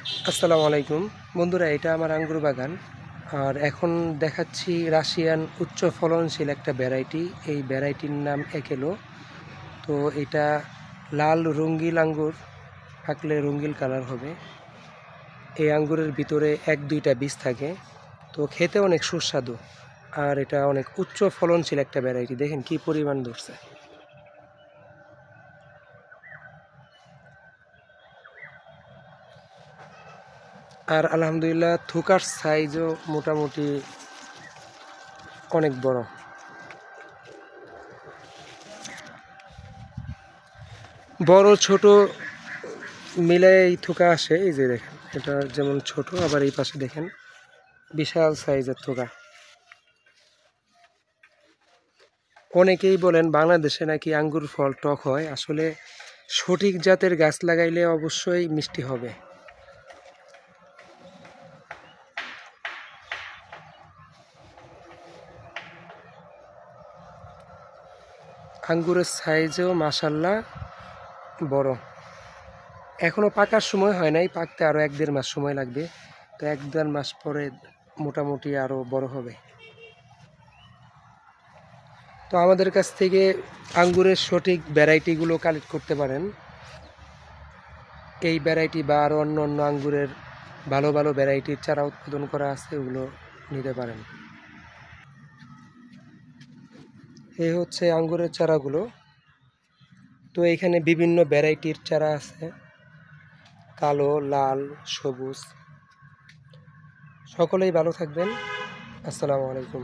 আসসালামু আলাইকুম বন্ধুরা, এটা আমার আঙ্গুর বাগান। আর এখন দেখাচ্ছি রাশিয়ান উচ্চ ফলনশীল একটা ভ্যারাইটি। এই ভ্যারাইটির নাম একেলো। তো এটা লাল রঙিল আঙ্গুর, পাকলে রঙিল কালার হবে। এই আঙ্গুরের ভিতরে 1-2টা বীজ থাকে। তো খেতে অনেক সুস্বাদু, আর এটা অনেক উচ্চ ফলনশীল একটা ভ্যারাইটি। দেখেন কি পরিমাণ ধরছে। আর আলহামদুলিল্লাহ থুকার সাইজও মোটামুটি অনেক বড়। বড় ছোট মিলে এই থোকা আসে। এই যে দেখেন, এটা যেমন ছোট, আবার এই পাশে দেখেন বিশাল সাইজের থোকা। অনেকেই বলেন বাংলাদেশে নাকি আঙ্গুর ফল টক হয়। আসলে সঠিক জাতের গাছ লাগাইলে অবশ্যই মিষ্টি হবে। আঙ্গুরের সাইজও মাশাল্লাহ বড়। এখনো পাকার সময় হয় নাই, পাকতে আরও 1-1.5 মাস সময় লাগবে। তো 1-1.5 মাস পরে মোটামুটি আরও বড় হবে। তো আমাদের কাছ থেকে আঙ্গুরের সঠিক ভ্যারাইটিগুলো কালেক্ট করতে পারেন। এই ভ্যারাইটি বা আরও অন্য অন্য আঙ্গুরের ভালো ভালো ভ্যারাইটির চারা উৎপাদন করা আছে, ওগুলো নিতে পারেন। এই হচ্ছে আঙ্গুরের চারাগুলো। তো এখানে বিভিন্ন ভ্যারাইটির চারা আছে, কালো, লাল, সবুজ। সকলেই ভালো থাকবেন। আসসালামু আলাইকুম।